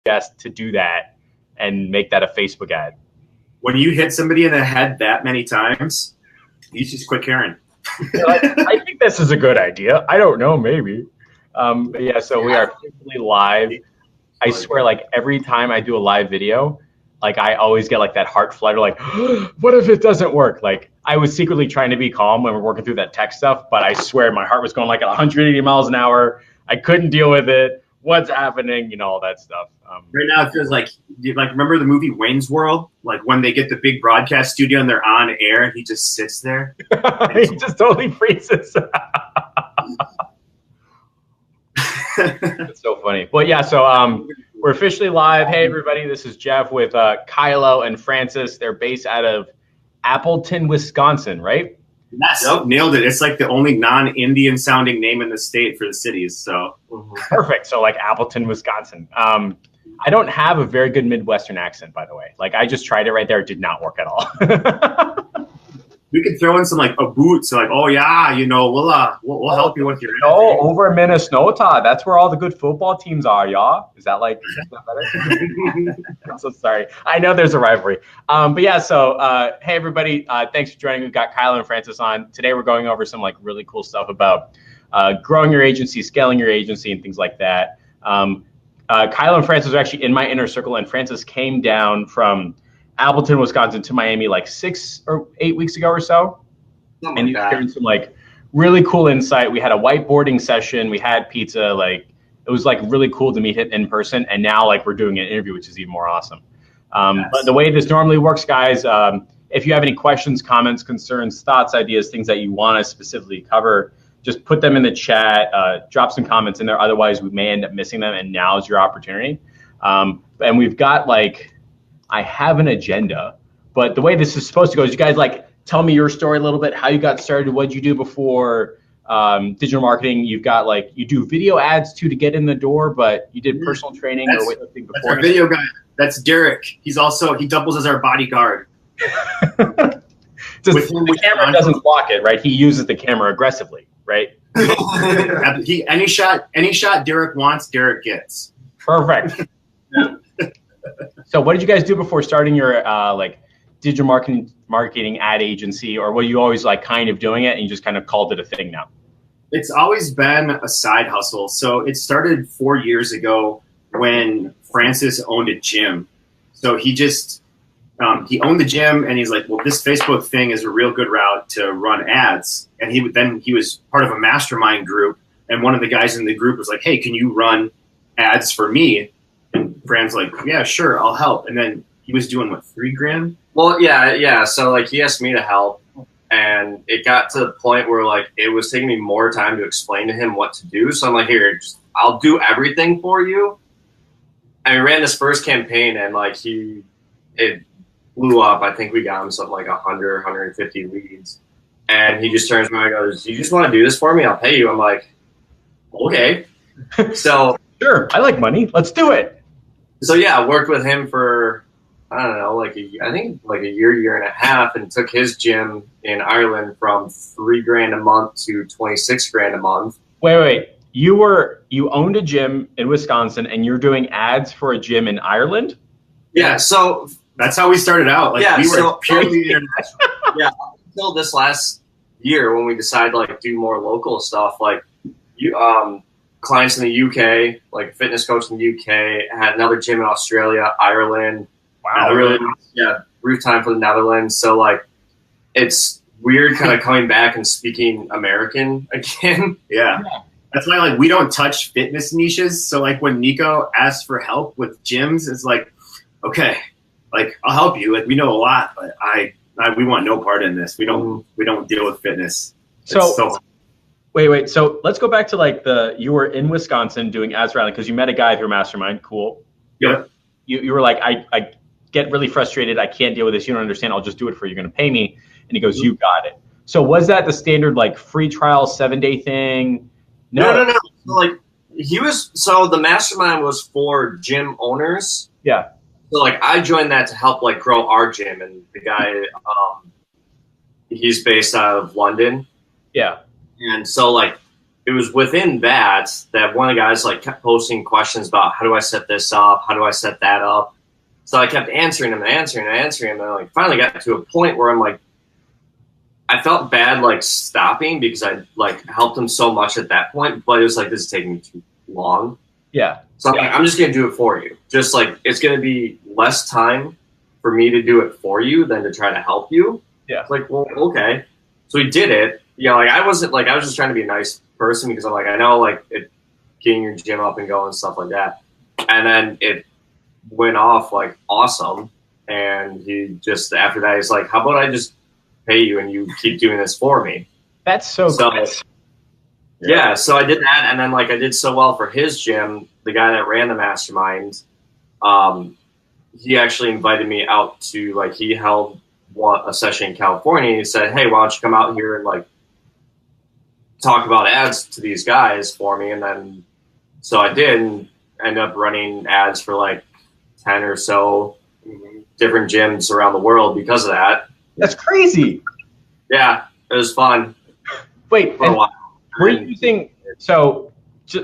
suggest to do that and make that a Facebook ad? When you hit somebody in the head that many times, you just quit caring. I think this is a good idea. I don't know, maybe. But yeah, so we are officially live. I swear, like every time I do a live video, like I always get like that heart flutter, like, what if it doesn't work? Like I was secretly trying to be calm when we're working through that tech stuff, but I swear my heart was going like at 180 miles an hour. I couldn't deal with it. What's happening? You know, all that stuff. Right now it feels like remember the movie Wayne's World? Like when they get the big broadcast studio and they're on air and he just sits there. He just totally freezes. It's so funny. But yeah, so we're officially live. Hey everybody, this is Jeff with Kylo and Francis. They're based out of Appleton, Wisconsin, right? Yes. Nope, nailed it. It's like the only non-Indian sounding name in the state for the cities. So perfect. So like Appleton, Wisconsin. I don't have a very good Midwestern accent, by the way. Like I just tried it right there. It did not work at all. We could throw in some like a boot. So like, oh yeah, you know, we'll help you with your. No, over Minnesota. That's where all the good football teams are, y'all. Is that like? Is that better? I'm so sorry. I know there's a rivalry. But yeah. So hey everybody, thanks for joining. We've got Kylo and Francis on today. We're going over some like really cool stuff about growing your agency, scaling your agency, and things like that. Kylo and Francis are actually in my inner circle, and Francis came down from Appleton, Wisconsin to Miami like 6 or 8 weeks ago or so. Oh and he's sharing some like really cool insight. We had a whiteboarding session. We had pizza. Like it was like really cool to meet him in person. And now like we're doing an interview, which is even more awesome. Yes. But the way this normally works, guys, if you have any questions, comments, concerns, thoughts, ideas, things that you want to specifically cover, just put them in the chat, drop some comments in there. Otherwise, we may end up missing them. And now's your opportunity. And we've got like, I have an agenda, but the way this is supposed to go is you guys like tell me your story a little bit, how you got started, what you do before digital marketing. You've got like, you do video ads too to get in the door, but you did personal training or weightlifting before. That's our video guy. That's Derek. He doubles as our bodyguard. The camera doesn't block it, right? He uses the camera aggressively, right? Any shot Derek wants, Derek gets. Perfect. So what did you guys do before starting your like digital marketing ad agency, or were you always like kind of doing it and you just kind of called it a thing now? It's always been a side hustle. So it started 4 years ago when Francis owned a gym. So he just he owned the gym and he's like, well, this Facebook thing is a real good route to run ads. And he was part of a mastermind group, and one of the guys in the group was like, hey, can you run ads for me? And Fran's like, yeah, sure, I'll help. And then he was doing what, $3,000? Well, yeah. So like he asked me to help, and it got to the point where like it was taking me more time to explain to him what to do. So I'm like, here, I'll do everything for you. And we ran this first campaign, and like it blew up. I think we got him something like 100, 150 leads. And he just turns around and goes, you just want to do this for me? I'll pay you. I'm like, okay. So sure, I like money. Let's do it. So yeah, I worked with him for, I don't know, I think a year and a half, and took his gym in Ireland from $3,000 a month to $26,000 a month. Wait. You owned a gym in Wisconsin and you're doing ads for a gym in Ireland? Yeah, so that's how we started out. Like we were purely international. Yeah, until this last year when we decided to like do more local stuff, like clients in the UK, like a fitness coach in the UK, had another gym in Australia, Ireland. Wow. Roof time for the Netherlands. So like, it's weird kind of coming back and speaking American again. Yeah. That's why like we don't touch fitness niches. So like when Nico asks for help with gyms, it's like, okay, like I'll help you. Like we know a lot, but we want no part in this. We don't deal with fitness. Wait. So let's go back to like you were in Wisconsin doing ads around because you met a guy at your mastermind. Cool. Yeah. You were like, I get really frustrated. I can't deal with this. You don't understand. I'll just do it for you. You're going to pay me. And he goes, you got it. So was that the standard like free trial 7-day thing? No. So, like the mastermind was for gym owners. Yeah. So like I joined that to help like grow our gym, and the guy, he's based out of London. Yeah. And so like it was within that one of the guys like kept posting questions about how do I set this up, how do I set that up. So I kept answering him, and I like finally got to a point where I'm like, I felt bad like stopping because I like helped him so much at that point, but it was like this is taking me too long. Yeah. So I'm like, I'm just gonna do it for you. Just like it's gonna be less time for me to do it for you than to try to help you. Yeah. It's like, well, okay. So he did it. You know, like I was just trying to be a nice person because I'm like, I know like it getting your gym up and going and stuff like that. And then it went off like awesome. And he just after that he's like, how about I just pay you and you keep doing this for me? That's so cool. Yeah, so I did that, and then like I did so well for his gym. The guy that ran the mastermind, he actually invited me out to like he held a session in California. And he said, "Hey, why don't you come out here and like talk about ads to these guys for me?" And then so I did, and ended up running ads for like 10 or so different gyms around the world because of that. That's crazy. Yeah, it was fun. Wait, for a while. Were you using, so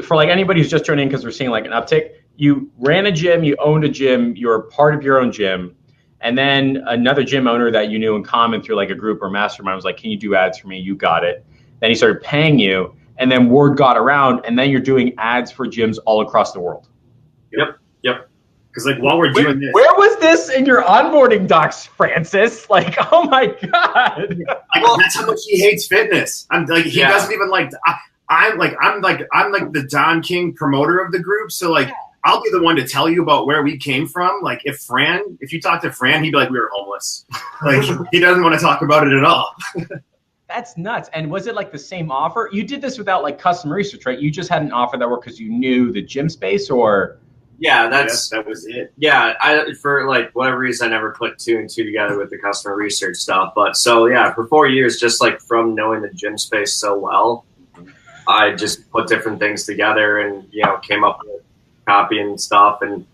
for like anybody who's just joining because we're seeing like an uptick, you ran a gym, you owned a gym, you were part of your own gym, and then another gym owner that you knew in common through like a group or mastermind was like, can you do ads for me? You got it. Then he started paying you, and then word got around, and then you're doing ads for gyms all across the world. Yep. Because like while we're doing this, where was this in your onboarding docs, Francis? Like, oh my god! That's how much he hates fitness. I'm like he doesn't even like. I'm like the Don King promoter of the group. So like I'll be the one to tell you about where we came from. Like if you talk to Fran, he'd be like we were homeless. Like he doesn't want to talk about it at all. That's nuts. And was it like the same offer? You did this without like custom research, right? You just had an offer that worked because you knew the gym space, or? Yeah, that was it. Yeah, I for like whatever reason I never put two and two together with the customer research stuff. But so yeah, for 4 years, just like from knowing the gym space so well, I just put different things together and came up with copy and stuff and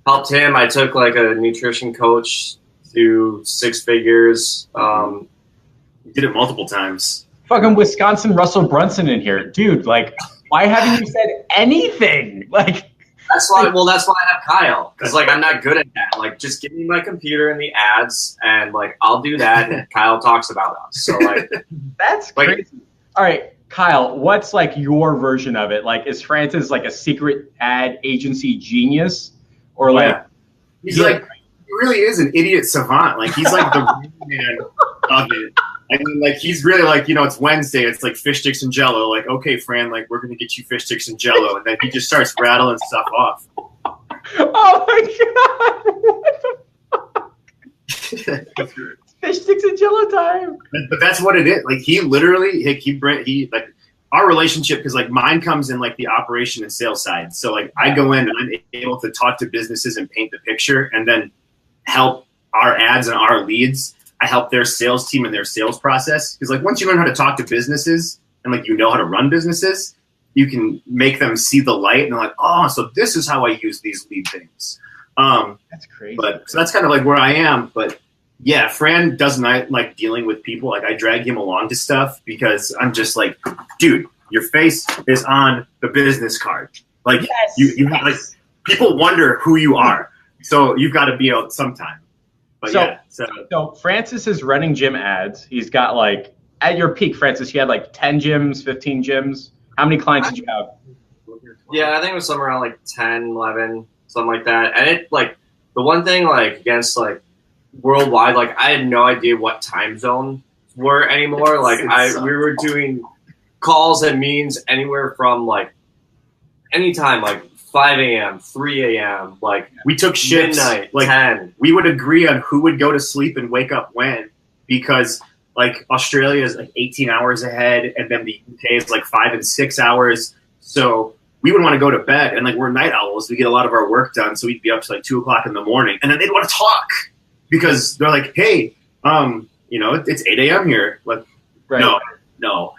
helped him. I took like a nutrition coach to 6 figures. Did it multiple times. Fucking Wisconsin Russell Brunson in here, dude. Like, why haven't you said anything? Like. That's why I have Kyle, because like I'm not good at that. Like, just give me my computer and the ads, and like I'll do that, and Kyle talks about us. So like, that's crazy. All right, Kyle, what's like your version of it? Like, is Francis like a secret ad agency genius, or like he's like he really is an idiot savant. Like he's like the man of it. I mean, like he's really like it's Wednesday. It's like fish sticks and Jello. Like, okay, Fran, like we're gonna get you fish sticks and Jello, and then he just starts rattling stuff off. Oh my god! What the fuck? Fish sticks and Jello time. But that's what it is. Like he literally, he like our relationship, because like mine comes in like the operation and sales side. So like I go in and I'm able to talk to businesses and paint the picture, and then help our ads and our leads. I help their sales team and their sales process. Because like once you learn how to talk to businesses and like how to run businesses, you can make them see the light and they're like, oh, so this is how I use these lead things. That's crazy. But so that's kind of like where I am. But yeah, Fran doesn't like dealing with people. Like I drag him along to stuff because I'm just like, dude, your face is on the business card. Like like people wonder who you are. So you've got to be out sometime. But so Francis is running gym ads. He's got like, at your peak, Francis, you had like 10 gyms, 15 gyms. How many clients did you have? Yeah, I think it was somewhere around like 10, 11, something like that. And it like the one thing like against like worldwide, like I had no idea what time zone were anymore. Like we were doing calls and meetings anywhere from like anytime, like 5 a.m., 3 a.m., like we took shifts, midnight, like 10. We would agree on who would go to sleep and wake up when, because like Australia is like 18 hours ahead, and then the UK is like 5 and 6 hours. So we would want to go to bed, and like we're night owls. We get a lot of our work done, so we'd be up to like 2 o'clock in the morning, and then they'd want to talk because they're like, hey, it's 8 a.m. here. Like, right. No.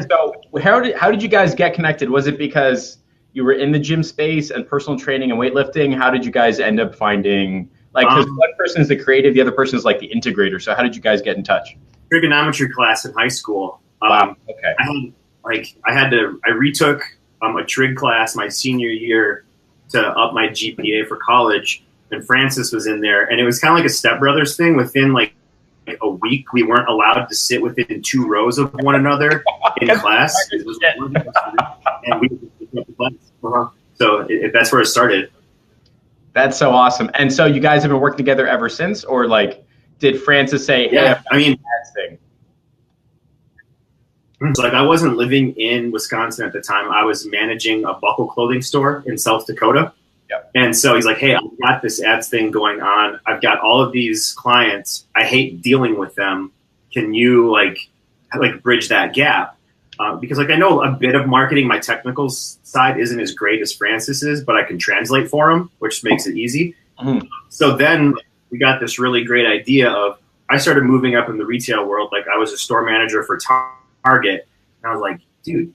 So how did you guys get connected? Was it because you were in the gym space and personal training and weightlifting? How did you guys end up finding, like, because one person is the creative, the other person is like the integrator. So how did you guys get in touch? Trigonometry class in high school. Wow. Okay. like I retook a trig class my senior year to up my GPA for college, and Francis was in there, and it was kind of like a Step Brothers thing. Within like a week, we weren't allowed to sit within 2 rows of one another in class. And we so that's where it started. That's so awesome. And so you guys have been working together ever since, or like, did Francis say, "Hey, yeah, I mean, thing"? So like I wasn't living in Wisconsin at the time. I was managing a buckle clothing store in South Dakota. Yep. And so he's like, hey, I've got this ads thing going on. I've got all of these clients. I hate dealing with them. Can you like bridge that gap? Because like I know a bit of marketing. My technical side isn't as great as Francis's, but I can translate for him, which makes it easy. Mm-hmm. So then we got this really great idea of, I started moving up in the retail world. Like I was a store manager for Target. And I was like, dude,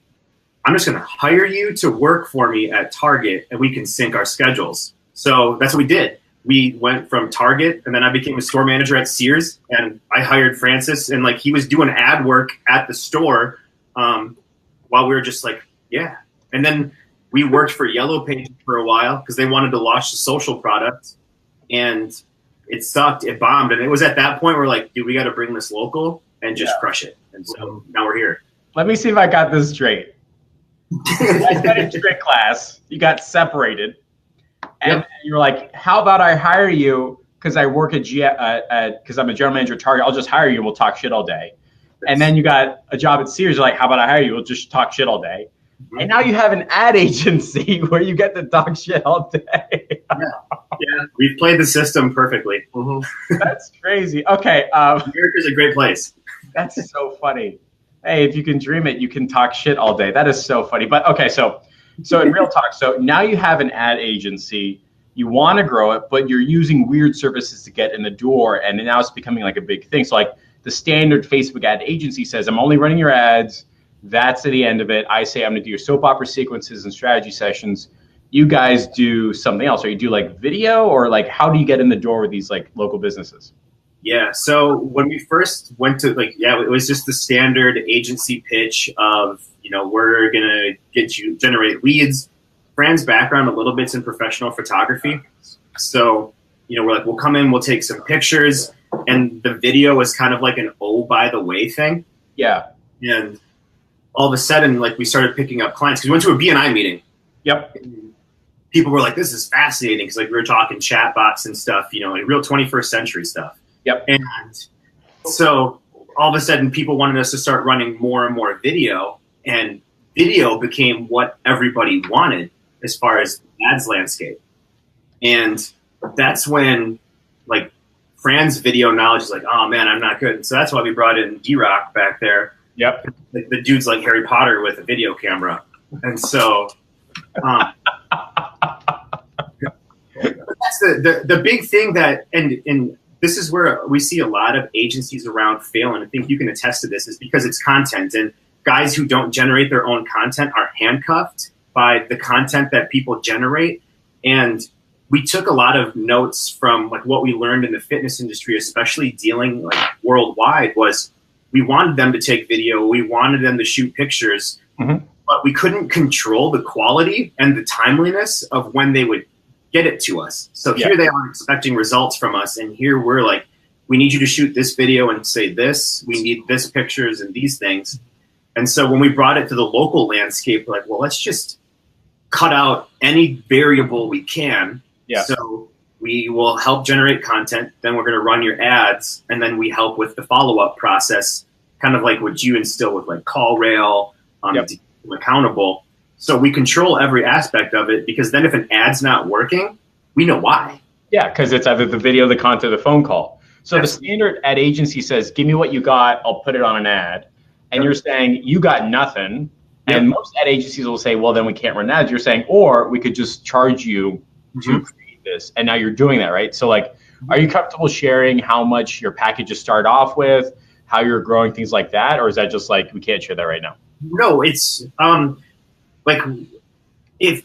I'm just going to hire you to work for me at Target and we can sync our schedules. So that's what we did. We went from Target and then I became a store manager at Sears and I hired Francis and like he was doing ad work at the store while we were just like, yeah. And then we worked for Yellow Pages for a while because they wanted to launch the social product and it sucked. It bombed. And it was at that point where like, dude, we got to bring this local and just crush it. And so now we're here. Let me see if I got this straight. I studied trig class. You got separated. And you're like, how about I hire you because I work because I'm a general manager at Target. I'll just hire you. We'll talk shit all day. And then you got a job at Sears. You're like, how about I hire you? We'll just talk shit all day. Mm-hmm. And now you have an ad agency where you get to talk shit all day. Yeah, we've played the system perfectly. Mm-hmm. That's crazy. Okay. America's a great place. That's so funny. Hey, if you can dream it, you can talk shit all day. That is so funny. But okay, so in real talk, so now you have an ad agency, you want to grow it, but you're using weird services to get in the door, and now it's becoming like a big thing. So like the standard Facebook ad agency says, I'm only running your ads. That's the end of it. I say I'm going to do your soap opera sequences and strategy sessions. You guys do something else, or you do like video, or like how do you get in the door with these like local businesses? Yeah. So when we first went to it was just the standard agency pitch of, we're going to get you generate leads. Fran's background a little bit's in professional photography. So, we're like, we'll come in, we'll take some pictures. And the video was kind of like an by the way thing. Yeah. And all of a sudden, like we started picking up clients because we went to a BNI meeting. Yep. People were like, this is fascinating. Because like we were talking chat bots and stuff, like real 21st century stuff. Yep. And so all of a sudden people wanted us to start running more and more video, and video became what everybody wanted as far as the ads landscape. And that's when like Fran's video knowledge is like, oh man, I'm not good. And so that's why we brought in D-Rock back there. Yep. The dude's like Harry Potter with a video camera. And so that's the big thing that, and this is where we see a lot of agencies around fail, and I think you can attest to this, is because it's content. And guys who don't generate their own content are handcuffed by the content that people generate. And we took a lot of notes from like what we learned in the fitness industry, especially dealing like worldwide, was we wanted them to take video, we wanted them to shoot pictures, but we couldn't control the quality and the timeliness of when they would get it to us. So here they are expecting results from us, and here we're like, we need you to shoot this video and say this, we need this pictures and these things. And so when we brought it to the local landscape, we're like, well, let's just cut out any variable we can. Yeah. So we will help generate content, then we're going to run your ads, and then we help with the follow-up process, kind of like what you instill with like call rail, to keep them accountable. So we control every aspect of it, because then if an ad's not working, we know why. Yeah, because it's either the video, the content, or the phone call. So the standard ad agency says, give me what you got, I'll put it on an ad. And you're saying you got nothing. And most ad agencies will say, well, then we can't run ads. You're saying, or we could just charge you to create this. And now you're doing that, right? So like, are you comfortable sharing how much your packages start off with, how you're growing, things like that? Or is that just like, we can't share that right now? No, it's like if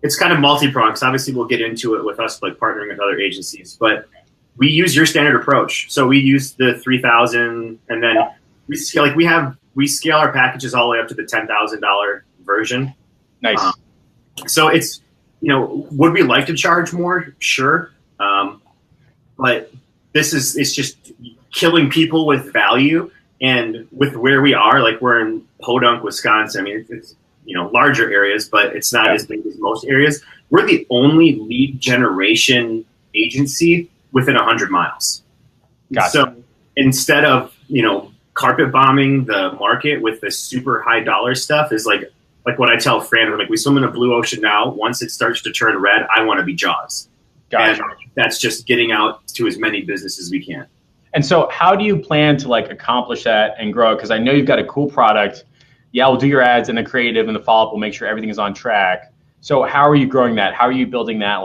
it's kind of multi-pronged, because obviously we'll get into it with us like partnering with other agencies, but we use your standard approach. So we use the 3,000, and then we have we scale our packages all the way up to the $10,000 version. Nice. So it's, would we like to charge more? Sure. But it's just killing people with value. And with where we are, like we're in Podunk, Wisconsin. I mean, it's larger areas, but it's not as big as most areas. We're the only lead generation agency within 100 miles. Gotcha. So instead of, carpet bombing the market with this super high dollar stuff is like what I tell Fran, like we swim in a blue ocean now. Once it starts to turn red, I want to be Jaws. Gotcha. And that's just getting out to as many businesses as we can. And so how do you plan to accomplish that and grow? Because I know you've got a cool product. Yeah, we'll do your ads and the creative and the follow-up. We'll make sure everything is on track. So how are you growing that? How are you building that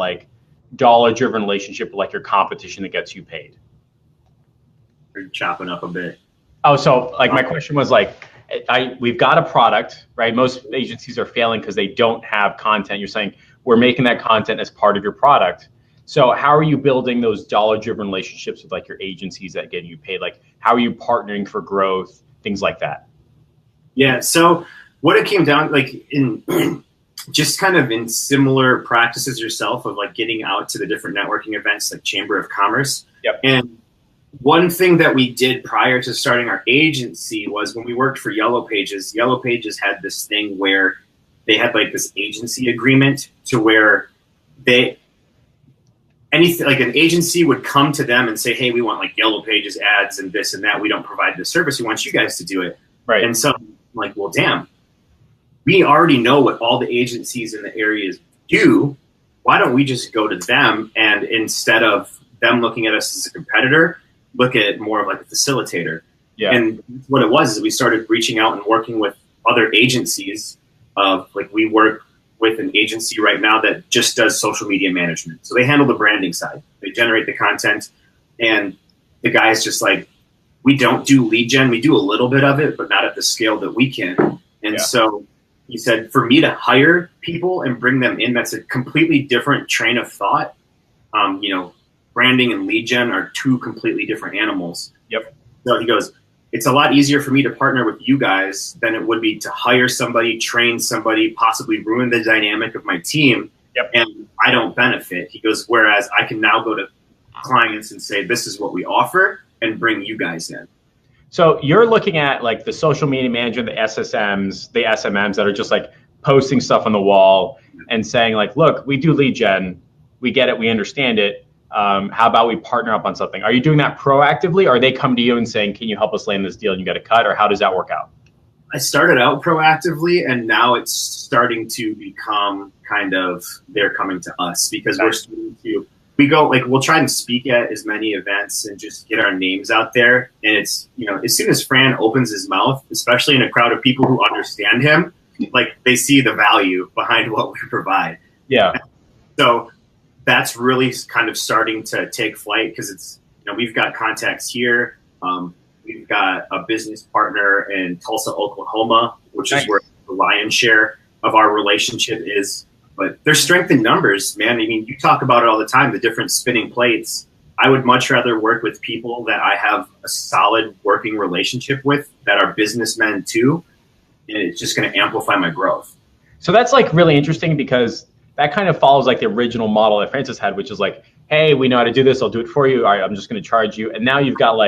dollar-driven relationship with your competition that gets you paid? You're chopping up a bit. Oh, so my question was we've got a product, right? Most agencies are failing because they don't have content. You're saying we're making that content as part of your product. So how are you building those dollar-driven relationships with your agencies that get you paid? How are you partnering for growth, things like that? Yeah. So what it came down in just kind of in similar practices yourself of getting out to the different networking events like Chamber of Commerce. Yep. And one thing that we did prior to starting our agency was when we worked for Yellow Pages had this thing where they had this agency agreement to where anything an agency would come to them and say, hey, we want Yellow Pages ads and this and that. We don't provide the service. We want you guys to do it. Right. And so I'm like, well, damn, we already know what all the agencies in the areas do. Why don't we just go to them and instead of them looking at us as a competitor, look at it more of a facilitator. Yeah. And what it was is we started reaching out and working with other agencies of we work with an agency right now that just does social media management. So they handle the branding side. They generate the content and the guys just we don't do lead gen. We do a little bit of it, but not at the scale that we can. And so he said, for me to hire people and bring them in, that's a completely different train of thought. Branding and lead gen are two completely different animals. Yep. So he goes, it's a lot easier for me to partner with you guys than it would be to hire somebody, train somebody, possibly ruin the dynamic of my team. Yep. And I don't benefit. He goes, whereas I can now go to clients and say, this is what we offer and bring you guys in. So you're looking at the social media manager, the SSMs, the SMMs that are just posting stuff on the wall and saying look, we do lead gen. We get it. We understand it. How about we partner up on something? Are you doing that proactively, or they come to you and saying, can you help us land this deal and you got a cut, or how does that work out? I started out proactively and now it's starting to become kind of they're coming to us because we're starting to, we'll try and speak at as many events and just get our names out there. And it's, as soon as Fran opens his mouth, especially in a crowd of people who understand him, they see the value behind what we provide. Yeah. So that's really kind of starting to take flight because it's, we've got contacts here. We've got a business partner in Tulsa, Oklahoma, which is where the lion's share of our relationship is. But there's strength in numbers, man. I mean, you talk about it all the time, the different spinning plates. I would much rather work with people that I have a solid working relationship with that are businessmen too. And it's just going to amplify my growth. So that's really interesting because that kind of follows the original model that Francis had, which is hey, we know how to do this. I'll do it for you. All right, I'm just going to charge you. And now you've got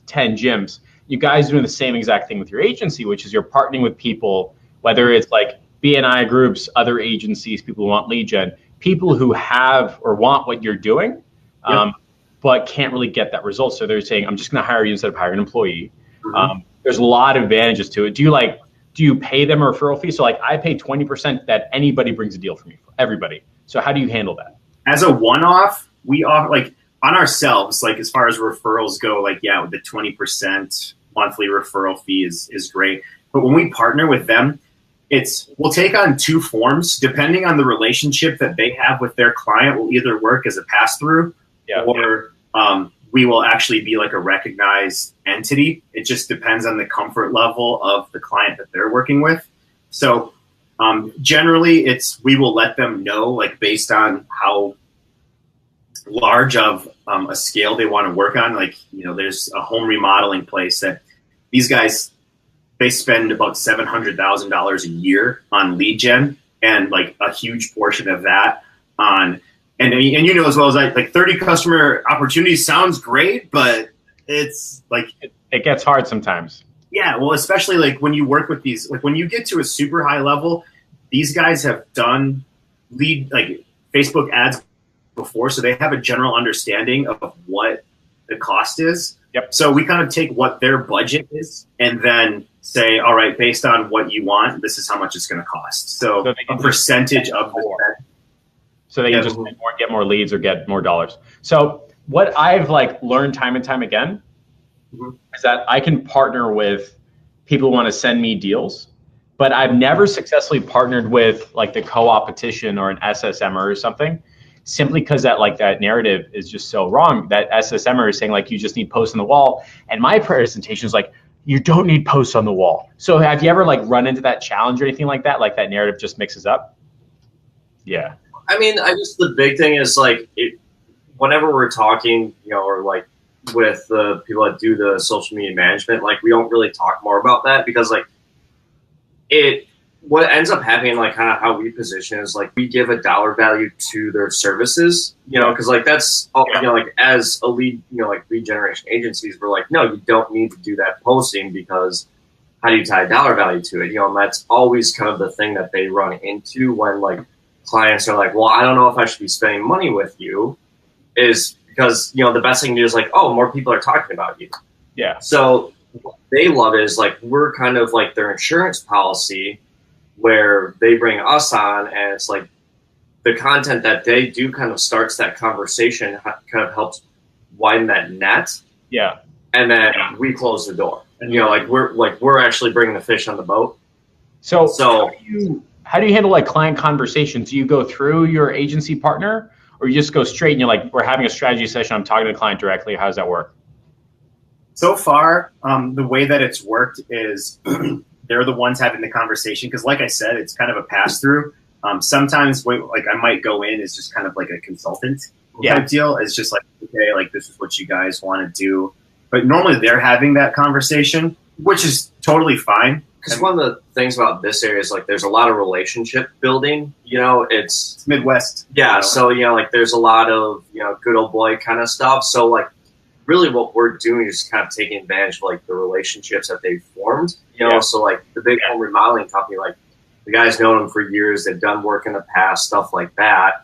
10 gyms. You guys are doing the same exact thing with your agency, which is you're partnering with people, whether it's BNI groups, other agencies, people who want lead gen, people who have or want what you're doing, but can't really get that result. So they're saying, I'm just going to hire you instead of hiring an employee. Mm-hmm. There's a lot of advantages to it. Do you pay them a referral fee? So I pay 20% that anybody brings a deal for me, for everybody. So how do you handle that? As a one-off, we offer on ourselves, as far as referrals go, with the 20% monthly referral fee is great. But when we partner with them, we'll take on two forms depending on the relationship that they have with their client. Will either work as a pass-through or we will actually be a recognized entity. It just depends on the comfort level of the client that they're working with. So generally we will let them know based on how large of a scale they want to work on. There's a home remodeling place that these guys, they spend about $700,000 a year on lead gen, and like a huge portion of that on, and you know as well as like 30 customer opportunities sounds great, but it's like it gets hard sometimes. Yeah, well, especially like when you work with these, like when you get to a super high level, these guys have done lead like Facebook ads before, so they have a general understanding of what the cost is. Yep. So we kind of take what their budget is and then say, all right, based on what you want, this is how much it's going to cost. So a percentage of the spend. So they can just get more leads or get more dollars. So what I've like learned time and time again is that I can partner with people who want to send me deals, but I've never successfully partnered with like the co-opetition or an SSMer or something, simply because that narrative is just so wrong. That SSMer is saying like you just need posts on the wall, and my presentation is like you don't need posts on the wall. So have you ever like run into that challenge or anything like that? Like that narrative just mixes up? Yeah. I mean, the big thing is like whenever we're talking, you know, or like with the people that do the social media management, like we don't really talk more about that because like what ends up happening, like kind of how we position is like we give a dollar value to their services, you know, because like that's you know, like as a lead, you know, like lead generation agencies, we're like, no, you don't need to do that posting because how do you tie dollar value to it? You know, and that's always kind of the thing that they run into when like clients are like, well, I don't know if I should be spending money with you, is because, you know, the best thing to do is like, oh, more people are talking about you. Yeah. So what they love is like we're kind of like their insurance policy where they bring us on, and it's like the content that they do kind of starts that conversation, kind of helps widen that net. Yeah. And then we close the door. And, you know, we're actually bringing the fish on the boat. So how do you handle like client conversations? Do you go through your agency partner, or you just go straight and you're like, we're having a strategy session, I'm talking to the client directly? How does that work? So far, the way that it's worked is they're the ones having the conversation. Because like I said, it's kind of a pass through. Sometimes like I might go in as just kind of like a consultant type deal. It's just like, okay, like this is what you guys want to do. But normally they're having that conversation, which is totally fine. Because one of the things about this area is like there's a lot of relationship building. You know, it's Midwest. Yeah, you know? So you know, like there's a lot of, you know, good old boy kind of stuff. So like really what we're doing is kind of taking advantage of like the relationships that they've formed. You know, so like the big home remodeling company, like the guys known them for years, they've done work in the past, stuff like that.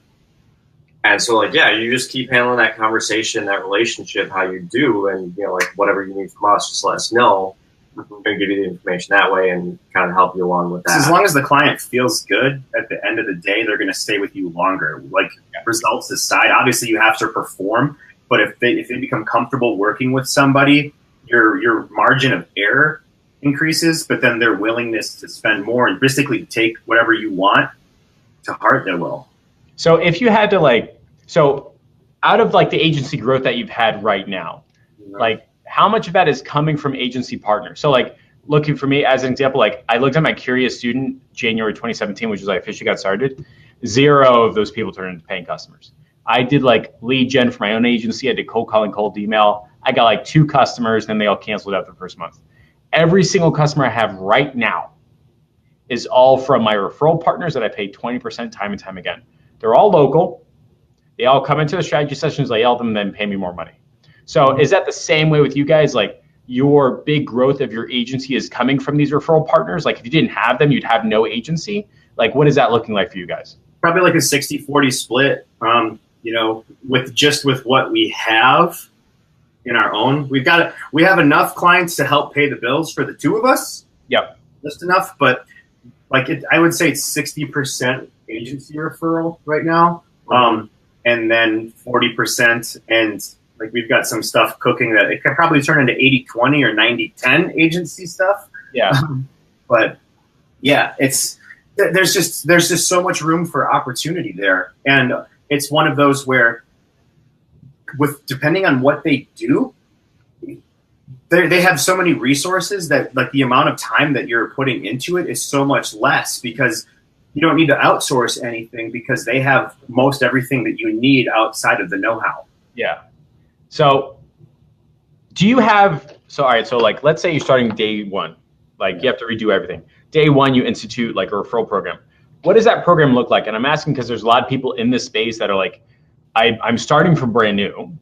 And so like, yeah, you just keep handling that conversation, that relationship, how you do, and you know, like whatever you need from us, just let us know. We're going to give you the information that way and kind of help you along with that. As long as the client feels good at the end of the day, they're going to stay with you longer. Like results aside, obviously you have to perform, but if they become comfortable working with somebody, your margin of error increases, but then their willingness to spend more and basically take whatever you want to heart, they will. So if you had to like, so out of like the agency growth that you've had right now, like how much of that is coming from agency partners? So like looking for me as an example, like I looked at my Curious Student January 2017, which is like officially got started. 0 of those people turned into paying customers. I did like lead gen for my own agency. I did cold calling, cold email. I got like 2 customers, then they all canceled after the first month. Every single customer I have right now is all from my referral partners that I pay 20% time and time again. They're all local. They all come into the strategy sessions, I yell them, then pay me more money. So is that the same way with you guys? Like your big growth of your agency is coming from these referral partners? Like if you didn't have them, you'd have no agency. Like what is that looking like for you guys? Probably like a 60-40 split. You know, with what we have in our own, we have enough clients to help pay the bills for the 2 of us. Yep. Just enough. But like I would say it's 60% agency referral right now. And then 40%, and like we've got some stuff cooking that it could probably turn into 80-20 or 90-10 agency stuff. Yeah. But yeah, there's just so much room for opportunity there. And it's one of those where depending on what they do, they have so many resources that like the amount of time that you're putting into it is so much less, because you don't need to outsource anything because they have most everything that you need outside of the know-how. Yeah. So do you have, all right, so like, let's say you're starting day 1 Like you have to redo everything. Day one, you institute like a referral program. What does that program look like? And I'm asking because there's a lot of people in this space that are like, I'm starting from brand new.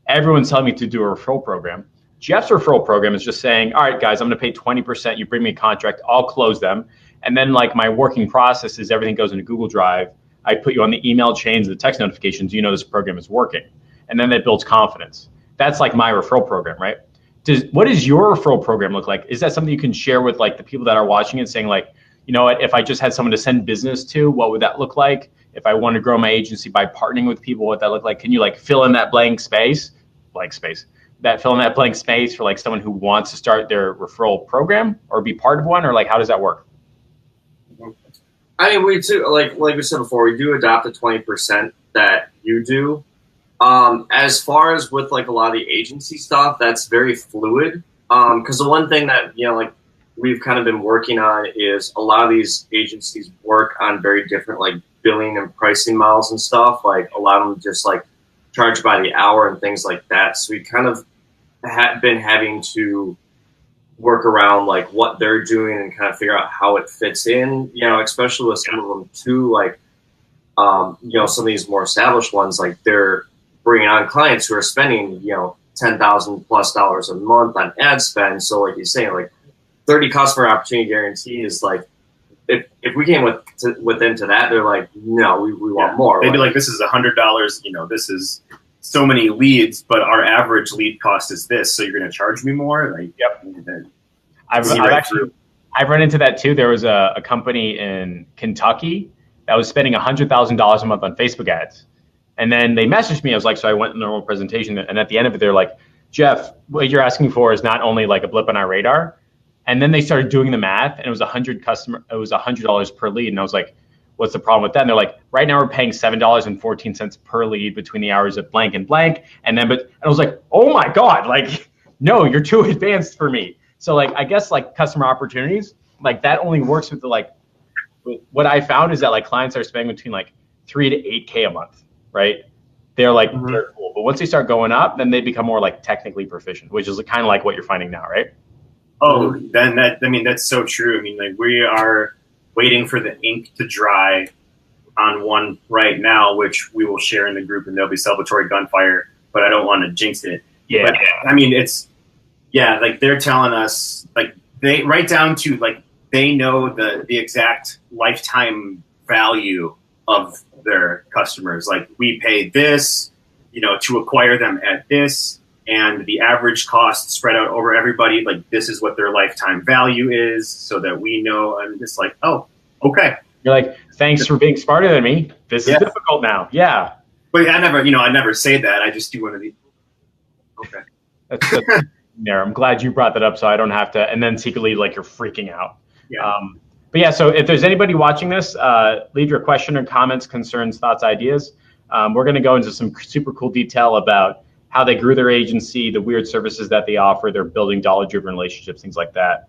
Everyone's telling me to do a referral program. Jeff's referral program is just saying, all right, guys, I'm going to pay 20%. You bring me a contract, I'll close them. And then like my working process is everything goes into Google Drive. I put you on the email chains, the text notifications, you know this program is working. And then that builds confidence. That's like my referral program, right? What does your referral program look like? Is that something you can share with like the people that are watching it, saying like, you know what, if I just had someone to send business to, what would that look like? If I want to grow my agency by partnering with people, what that look like? Can you like fill in that blank space, fill in that blank space for like someone who wants to start their referral program or be part of one, or like how does that work? I mean, we too, like we said before, we do adopt the 20% that you do. As far as with like a lot of the agency stuff, that's very fluid. Because the one thing that, you know, like we've kind of been working on is a lot of these agencies work on very different like billing and pricing models and stuff. Like a lot of them just like charge by the hour and things like that. So we kind of been having to work around like what they're doing and kind of figure out how it fits in, you know, especially with some of them too, like, you know, some of these more established ones, like they're bringing on clients who are spending, you know, $10,000+ a month on ad spend. So like you're saying, like 30 customer opportunity guarantee is like, if we came with them to that, they're like, no, we want more. They'd be like, this is $100, you know, this is so many leads, but our average lead cost is this, so you're going to charge me more? Like, yep. I've run into that too. There was a company in Kentucky that was spending $100,000 a month on Facebook ads. And then they messaged me. I was like, so I went in the normal presentation. And at the end of it, they're like, Jeff, what you're asking for is not only like a blip on our radar. And then they started doing the math, and it was $100 per lead. And I was like, what's the problem with that? And they're like, right now we're paying $7.14 per lead between the hours of blank and blank. And I was like, oh my God, like, no, you're too advanced for me. So like, I guess like customer opportunities, like that only works with what I found is that like clients are spending between like $3 to $8K a month, right? They're like, they're cool. But once they start going up, then they become more like technically proficient, which is kind of like what you're finding now, right? Oh, then that's so true. I mean, like we are waiting for the ink to dry on one right now, which we will share in the group, and there'll be celebratory gunfire, but I don't want to jinx it. Yeah. But, I mean, like they're telling us, like they right down to like they know the exact lifetime value of their customers. Like we pay this, you know, to acquire them at this, and the average cost spread out over everybody, like this is what their lifetime value is, so that we know. And it's like, oh, okay. You're like, thanks for being smarter than me. This is difficult now. Yeah. But I never say that. I just do one of these. Okay. That's there. I'm glad you brought that up, so I don't have to. And then secretly, like you're freaking out. Yeah. But yeah, so if there's anybody watching this, leave your question or comments, concerns, thoughts, ideas. We're going to go into some super cool detail about how they grew their agency, the weird services that they offer, they're building dollar-driven relationships, things like that.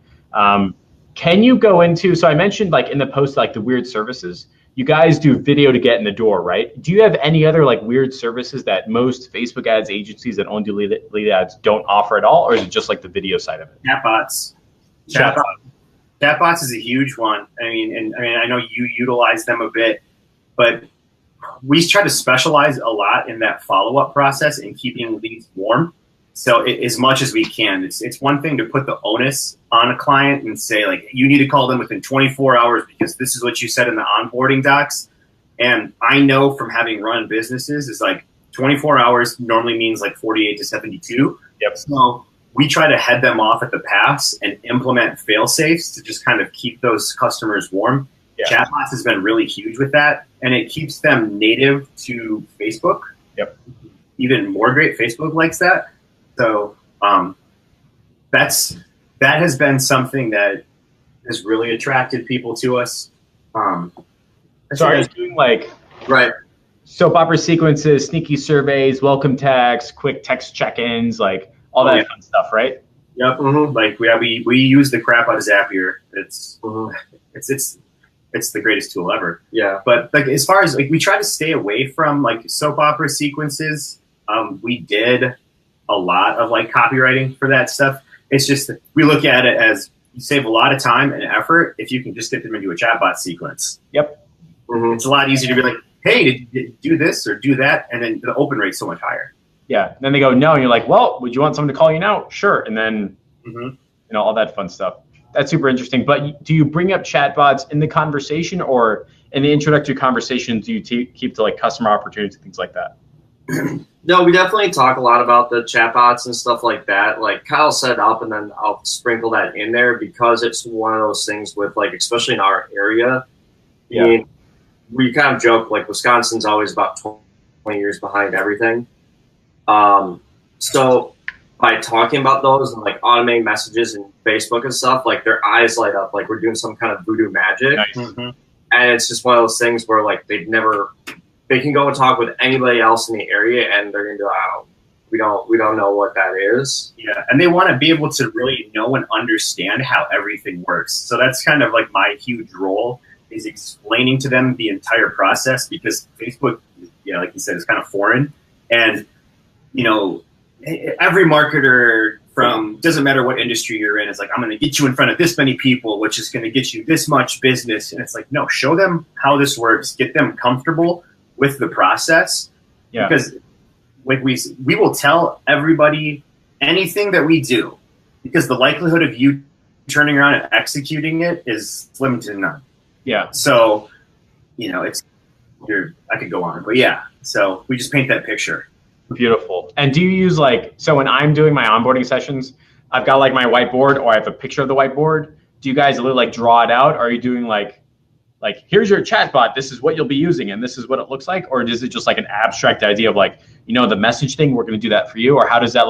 Can you go into, so I mentioned like in the post, like the weird services, you guys do video to get in the door, right? Do you have any other like weird services that most Facebook ads agencies that only do lead ads don't offer at all? Or is it just like the video side of it? Chatbots. Chatbots is a huge one. I mean, I know you utilize them a bit, but we try to specialize a lot in that follow-up process and keeping leads warm. So as much as we can, it's one thing to put the onus on a client and say like, you need to call them within 24 hours because this is what you said in the onboarding docs. And I know from having run businesses is like 24 hours normally means like 48 to 72. Yep. So we try to head them off at the pass and implement fail safes to just kind of keep those customers warm. Yeah. Chatbots has been really huge with that, and it keeps them native to Facebook. Yep. Even more great. Facebook likes that. So that has been something that has really attracted people to us. So are you doing like soap opera sequences, sneaky surveys, welcome text, quick text check-ins, like all that fun stuff, right? Yep. Mm-hmm. Like we use the crap out of Zapier. It's the greatest tool ever. Yeah. But like as far as like we try to stay away from like soap opera sequences. We did a lot of like copywriting for that stuff. It's just we look at it as you save a lot of time and effort if you can just get them into a chatbot sequence. Yep. Mm-hmm. It's a lot easier to be like, hey, did you do this or do that? And then the open rate's so much higher. Yeah. And then they go, no. And you're like, well, would you want someone to call you now? Sure. And then, all that fun stuff. That's super interesting. But do you bring up chatbots in the conversation, or in the introductory conversation, do you keep to like customer opportunities and things like that? No, we definitely talk a lot about the chatbots and stuff like that. Like Kyle set up, and then I'll sprinkle that in there because it's one of those things with like, especially in our area. Yeah. I mean, we kind of joke like Wisconsin's always about 20 years behind everything. So by talking about those and like automating messages and Facebook and stuff, like their eyes light up, like we're doing some kind of voodoo magic. Nice. And it's just one of those things where like they can go and talk with anybody else in the area and they're gonna go, oh, we don't know what that is. Yeah, and they want to be able to really know and understand how everything works. So that's kind of like my huge role, is explaining to them the entire process, because Facebook, like you said, is kind of foreign. And, every marketer doesn't matter what industry you're in, is like, I'm going to get you in front of this many people, which is going to get you this much business. And it's like, no, show them how this works, get them comfortable with the process. Yeah. Because like we will tell everybody anything that we do, because the likelihood of you turning around and executing it is slim to none. Yeah. So, I could go on, but yeah. So we just paint that picture. Beautiful. And do you use so when I'm doing my onboarding sessions, I've got like my whiteboard, or I have a picture of the whiteboard. Do you guys really draw it out? Or are you doing like here's your chatbot, this is what you'll be using and this is what it looks like? Or is it just like an abstract idea of the message thing, we're going to do that for you? Or how does that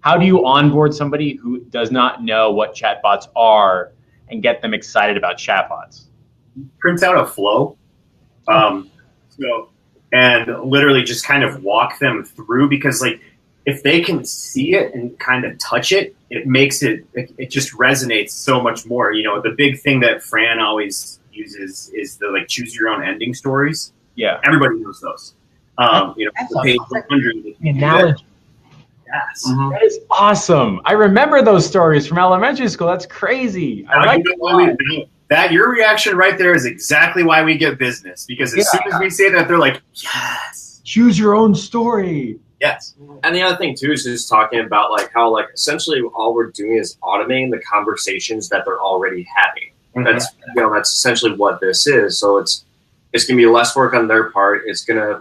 how do you onboard somebody who does not know what chatbots are and get them excited about chatbots? Print out a flow. And literally just kind of walk them through, because if they can see it and kind of touch it, it makes it just resonates so much more. The big thing that Fran always uses is the choose your own ending stories. Yeah. Everybody knows those. The page 100. The analogy. Yes. Mm-hmm. That is awesome. I remember those stories from elementary school. That's crazy. That your reaction right there is exactly why we get business, because as soon as we say that, they're like, yes, choose your own story. Yes. And the other thing too is just talking about how essentially all we're doing is automating the conversations that they're already having. Mm-hmm. That's essentially what this is. So it's gonna be less work on their part. It's gonna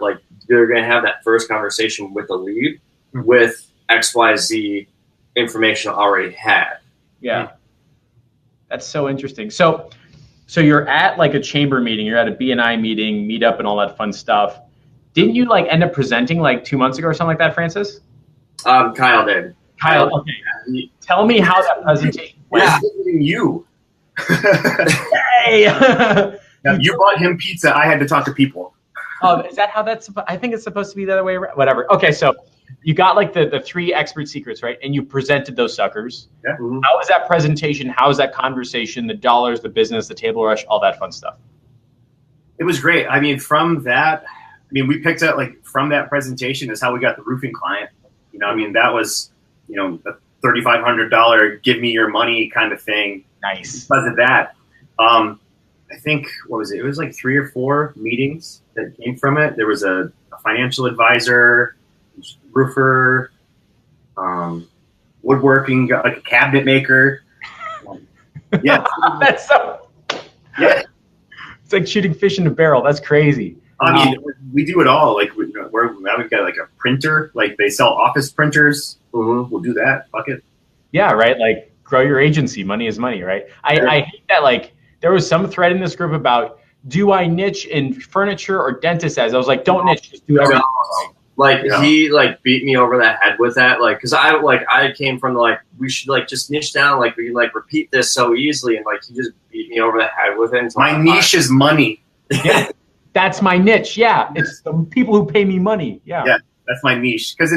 they're gonna have that first conversation with the lead with XYZ information already had. Yeah. That's so interesting. So you're at a chamber meeting, you're at a BNI meeting, meetup, and all that fun stuff. Didn't you end up presenting 2 months ago or something like that, Francis? Kyle did. Kyle, okay. Tell me how that presentation went. Yeah. You. Hey. Now, you bought him pizza. I had to talk to people. Oh, is that how that's? I think it's supposed to be the other way around. Whatever. Okay, so you got the 3 expert secrets, right? And you presented those suckers. Yeah. Mm-hmm. How was that presentation? How was that conversation? The dollars, the business, the table rush, all that fun stuff. It was great. I mean, from that, we picked up from that presentation is how we got the roofing client. That was, a $3,500 give me your money kind of thing. Nice. Because of that, I think, what was it? It was 3 or 4 meetings that came from it. There was a financial advisor, roofer, woodworking, a cabinet maker. Yeah. That's so. Yeah. It's like shooting fish in a barrel. That's crazy. We do it all. We've got a printer. They sell office printers. Mm-hmm. We'll do that. Fuck it. Yeah, right. Grow your agency. Money is money, right? I hate that. There was some thread in this group about, do I niche in furniture or dentist ads? I was like, don't niche, just do everything. He beat me over the head with that. Cause I came from we should just niche down. We can repeat this so easily. And he just beat me over the head with it. My niche is money. Yeah. That's my niche. Yeah. It's the people who pay me money. Yeah. Yeah. That's my niche. Cause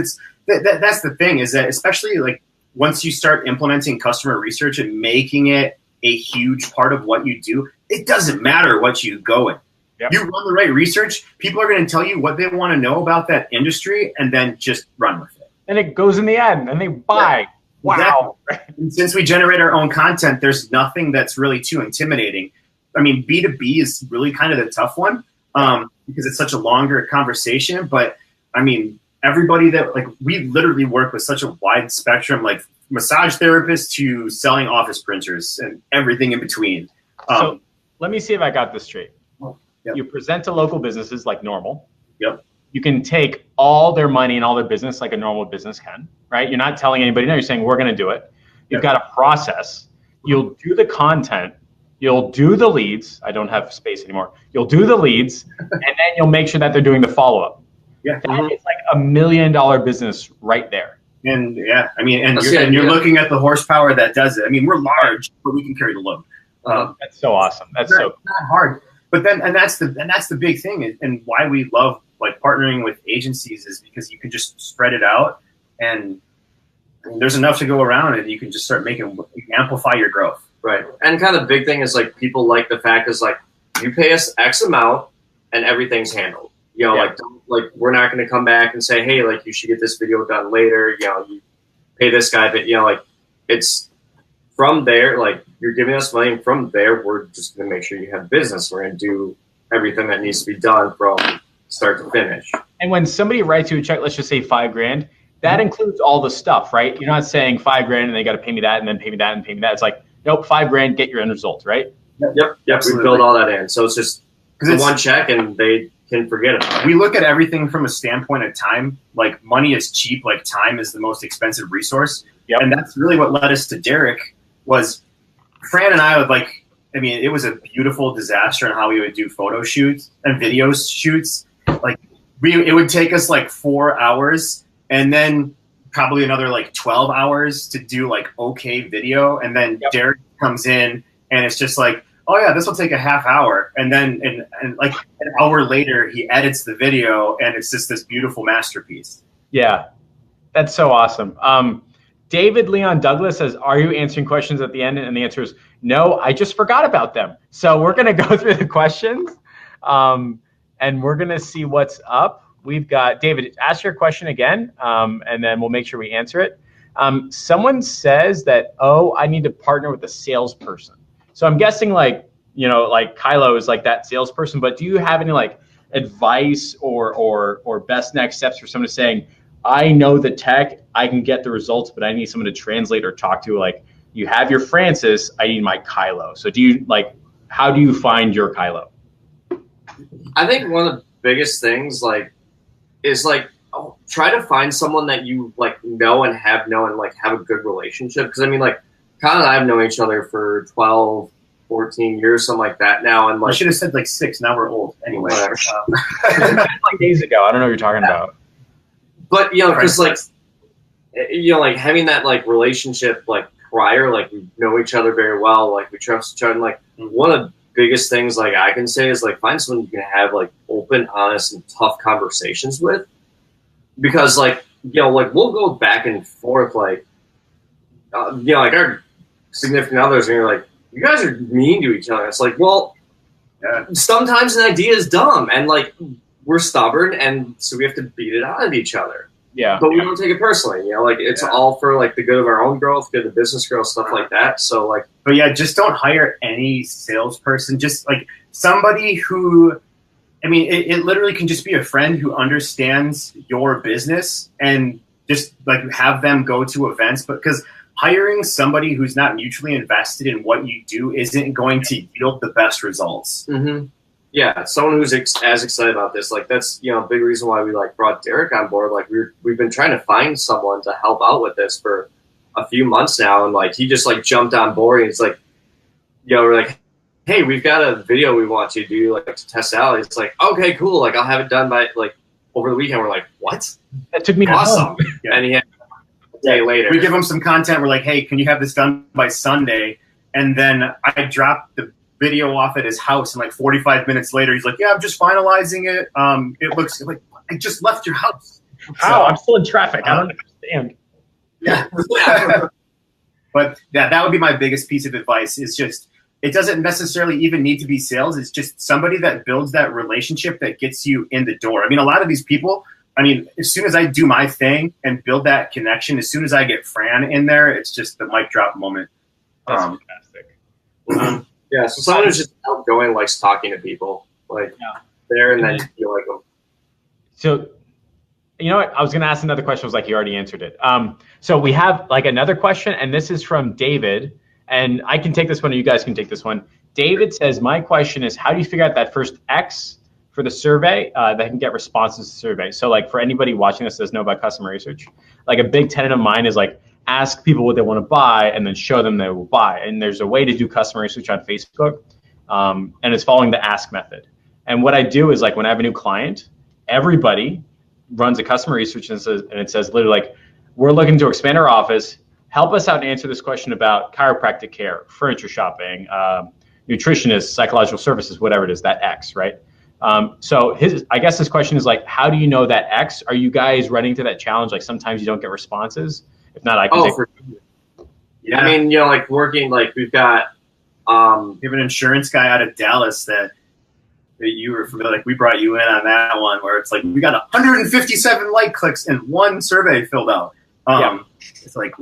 that's the thing, is that especially once you start implementing customer research and making it a huge part of what you do, it doesn't matter what you go in. Yep. You run the right research, people are going to tell you what they want to know about that industry, and then just run with it. And it goes in the ad, and they buy. Wow. And since we generate our own content, there's nothing that's really too intimidating. I mean, B2B is really kind of the tough one because it's such a longer conversation. But I mean, everybody that like we literally work with such a wide spectrum, like massage therapists to selling office printers and everything in between. So let me see if I got this straight. Yep. You present to local businesses like normal. Yep. You can take all their money and all their business like a normal business can, right? You're not telling anybody, no, you're saying we're going to do it. You've got a process. You'll do the content. You'll do the leads. I don't have space anymore. You'll do the leads, and then you'll make sure that they're doing the follow-up. Yeah. That is like $1 million business right there. And I mean, and you're looking at the horsepower that does it. I mean, we're large, but we can carry the load. That's so awesome. That's not hard. But then, and that's the big thing, and why we love like partnering with agencies is because you can just spread it out, and there's enough to go around, and you can just start amplify your growth. Right. And kind of the big thing is like people like the fact is like you pay us X amount and everything's handled. You know, like we're not going to come back and say, hey, like you should get this video done later. You know, you pay this guy, but you know, like it's from there. Like you're giving us money, and from there, we're just going to make sure you have business. We're going to do everything that needs to be done from start to finish. And when somebody writes you a check, let's just say $5,000, that includes all the stuff, right? You're not saying $5,000 and they got to pay me that and then pay me that and pay me that. It's like, nope, $5,000, get your end result, right? Yep. We build all that in. So it's just one check and they can forget it. We look at everything from a standpoint of time. Like money is cheap, like time is the most expensive resource. Yep. And that's really what led us to Derek was Fran and I would like, I mean, it was a beautiful disaster in how we would do photo shoots and video shoots. Like it would take us like 4 hours and then probably another like 12 hours to do like okay video. And then Derek comes in and it's just like, oh yeah, this will take a half hour. And then and like an hour later, he edits the video and it's just this beautiful masterpiece. Yeah, that's so awesome. David Leon Douglas says, are you answering questions at the end? And the answer is no, I just forgot about them. So we're going to go through the questions and we're going to see what's up. We've got, David, ask your question again, and then we'll make sure we answer it. Someone says that, I need to partner with a salesperson. So I'm guessing like Kylo is like that salesperson, but do you have any like advice or best next steps for someone saying, I know the tech, I can get the results, but I need someone to translate or talk to? Like, you have your Francis, I need my Kylo. So how do you find your Kylo? I think one of the biggest things is try to find someone that you like know and have known and like have a good relationship. Because I mean, like Kyle and I have known each other for 12, 14 years, something like that now. And like, I should have said like 6. Now we're old. Anyway, like days ago. I don't know what you're talking about. But because like having that like relationship like prior, like we know each other very well, like we trust each other. And like one of the biggest things like I can say is like find someone you can have like open, honest, and tough conversations with. Because like like we'll go back and forth like like our significant others, and you're like, you guys are mean to each other. It's like, well, sometimes an idea is dumb, and like we're stubborn, and so we have to beat it out of each other. Yeah. But we don't take it personally. Like it's all for like the good of our own growth, good of the business growth, stuff like that. So like, but yeah, just don't hire any salesperson. Just like somebody who, I mean, it literally can just be a friend who understands your business and just like have them go to events. But because hiring somebody who's not mutually invested in what you do isn't going to yield the best results. Mm-hmm. Yeah, someone who's as excited about this, like that's a big reason why we like brought Derek on board. Like we've been trying to find someone to help out with this for a few months now, and like he just like jumped on board. And he's like, we're like, hey, we've got a video we want you to do like to test out. It's like, okay, cool. Like I'll have it done by like over the weekend. We're like, what? That took me awesome. And he had a day later. We give him some content. We're like, hey, can you have this done by Sunday? And then I dropped the video off at his house, and like 45 minutes later, he's like, yeah, I'm just finalizing it. It looks like I just left your house. Wow, I'm still in traffic. I don't understand. Yeah. But that would be my biggest piece of advice is just, it doesn't necessarily even need to be sales. It's just somebody that builds that relationship that gets you in the door. I mean, a lot of these people, I mean, as soon as I do my thing and build that connection, as soon as I get Fran in there, it's just the mic drop moment. That's fantastic. Yeah, so someone who's just outgoing, likes talking to people, like there, and then you feel like them. So, you know what? I was going to ask another question. I was like, you already answered it. So we have like another question, and this is from David, and I can take this one, or you guys can take this one. David says, my question is, how do you figure out that first X for the survey that can get responses to the survey? So like for anybody watching this that doesn't know about customer research, like a big tenet of mine is like, ask people what they want to buy and then show them they will buy. And there's a way to do customer research on Facebook, and it's following the ask method. And what I do is like when I have a new client, everybody runs a customer research and it says literally like, we're looking to expand our office. Help us out and answer this question about chiropractic care, furniture shopping, nutritionists, psychological services, whatever it is, that X, right? So I guess his question is like, how do you know that X? Are you guys running to that challenge? Like sometimes you don't get responses. If not, I can take it. Yeah. I mean, like working, like we've got, we have an insurance guy out of Dallas that you were familiar, like we brought you in on that one where it's like, we got 157 like clicks and one survey filled out. It's like,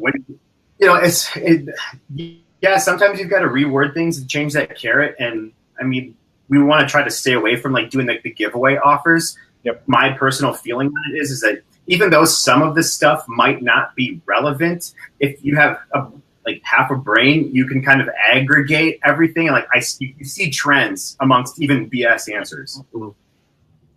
sometimes you've got to reword things and change that carrot. And I mean, we want to try to stay away from like doing like the giveaway offers. Yep. My personal feeling on it is that even though some of this stuff might not be relevant, if you have like half a brain, you can kind of aggregate everything. And like you see trends amongst even BS answers.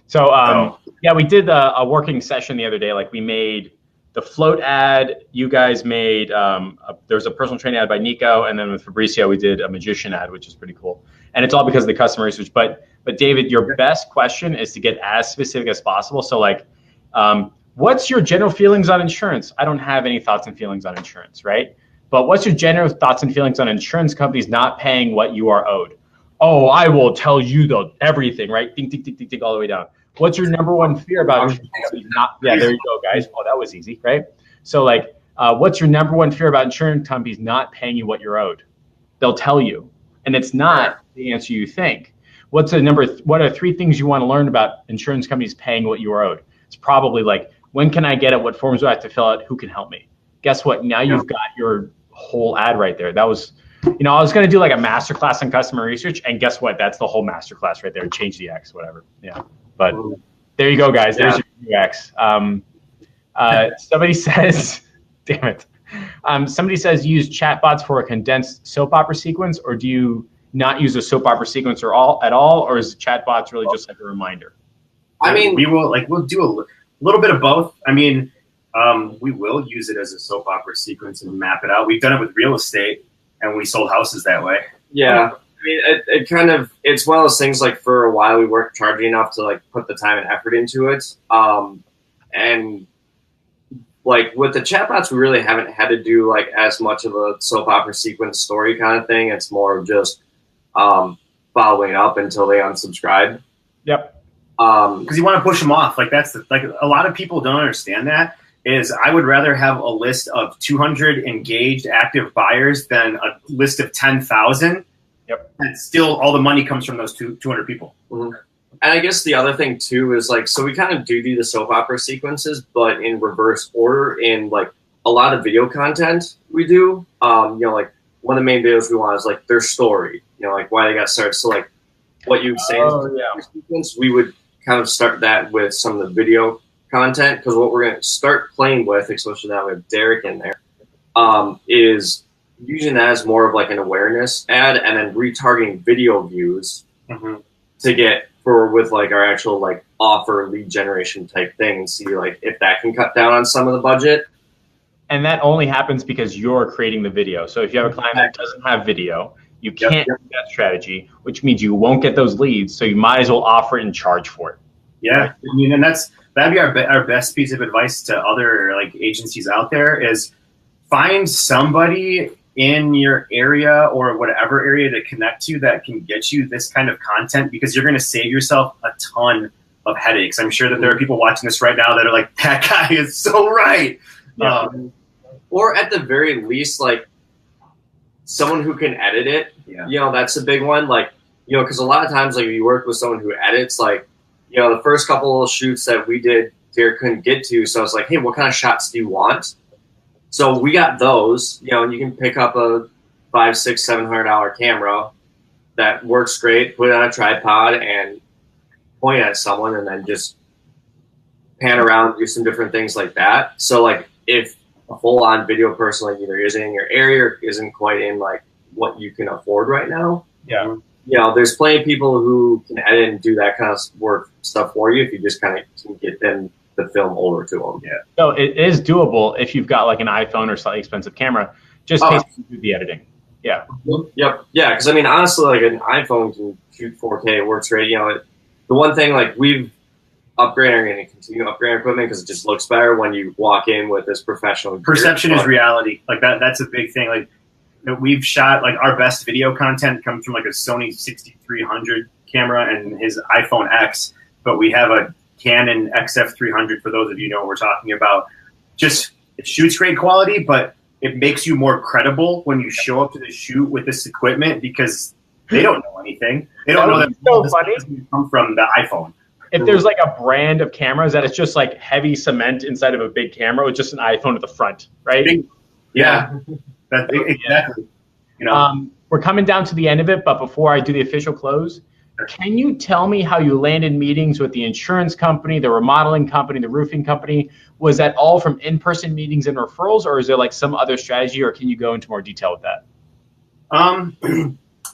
So we did a working session the other day. Like we made the float ad. You guys made there was a personal training ad by Nico, and then with Fabricio we did a magician ad, which is pretty cool. And it's all because of the customer research. But David, your best question is to get as specific as possible. So like, what's your general feelings on insurance? I don't have any thoughts and feelings on insurance, right? But what's your general thoughts and feelings on insurance companies not paying what you are owed? Oh, I will tell you everything, right? Ding, ding, ding, ding, ding, all the way down. What's your number one fear about insurance companies not? Yeah, there you go, guys. Oh, that was easy, right? So like, what's your number one fear about insurance companies not paying you what you're owed? They'll tell you, and it's not the answer you think. What are 3 things you want to learn about insurance companies paying what you are owed? It's probably like, when can I get it? What forms do I have to fill out? Who can help me? Guess what? Now you've got your whole ad right there. That was, I was going to do like a masterclass on customer research, and guess what? That's the whole masterclass right there. Change the X, whatever. Yeah. But there you go, guys. There's your X. Somebody says, damn it. Somebody says use chatbots for a condensed soap opera sequence, or do you not use a soap opera sequence at all, or is chatbots really just like a reminder? I mean, we'll do a little bit of both. I mean, we will use it as a soap opera sequence and map it out. We've done it with real estate, and we sold houses that way. Yeah. I mean, it's one of those things, like for a while we weren't charging enough to like put the time and effort into it. And like with the chatbots, we really haven't had to do like as much of a soap opera sequence story kind of thing. It's more of just following up until they unsubscribe. Yep. Because you want to push them off. Like like a lot of people don't understand that. Is I would rather have a list of 200 engaged active buyers than a list of 10,000. Yep. And still all the money comes from those 200 people. Mm-hmm. And I guess the other thing too is like, so we kind of do the soap opera sequences, but in reverse order. In like a lot of video content we do, like one of the main videos we want is like their story, like why they got started. So like what you would say in the sequence, we would kind of start that with some of the video content, because what we're going to start playing with, especially now with Derek in there, is using that as more of like an awareness ad, and then retargeting video views to get with like our actual like offer lead generation type thing, and see like if that can cut down on some of the budget. And that only happens because you're creating the video. So if you have a client that doesn't have video, you can't do that strategy, which means you won't get those leads. So you might as well offer it and charge for it. Yeah, I mean, and that'd be our best piece of advice to other like agencies out there is find somebody in your area or whatever area to connect to that can get you this kind of content, because you're going to save yourself a ton of headaches. I'm sure that there are people watching this right now that are like, that guy is so right. Yeah. Or at the very least, like someone who can edit it. Yeah. That's a big one. Like, because a lot of times like if you work with someone who edits, like, the first couple of shoots that we did Derek couldn't get to. So I was like, hey, what kind of shots do you want? So we got those, you know, and you can pick up a $500, $600, $700 camera that works great, put it on a tripod and point at someone and then just pan around, do some different things like that. So like if a full-on video person like either isn't in your area or isn't quite in like what you can afford right now, Yeah. you know, there's plenty of people who can edit and do that kind of work stuff for you if you just kind of can get them the film over to them. Yeah. So it is doable if you've got like an iPhone or slightly expensive camera, just in case you do the editing. Yeah. Yep. Yeah. Because I mean, honestly, like an iPhone can shoot 4K. It works great. You know, the one thing like we've upgraded and going to continue upgrading equipment because it just looks better when you walk in with this professional gear. Perception is reality. Like that's a big thing. Like, you know, we've shot like our best video content comes from like a Sony 6300 camera and his iPhone X, but we have a Canon XF300 for those of you know what we're talking about. Just it shoots great quality, but it makes you more credible when you show up to the shoot with this equipment because they don't know anything. They don't know that so funny. Come from the iPhone. If there's like a brand of cameras that it's just like heavy cement inside of a big camera with just an iPhone at the front, right? Yeah, exactly. You know, we're coming down to the end of it, but before I do the official close, can you tell me how you landed meetings with the insurance company, the remodeling company, the roofing company? Was that all from in-person meetings and referrals, or is there like some other strategy, or can you go into more detail with that?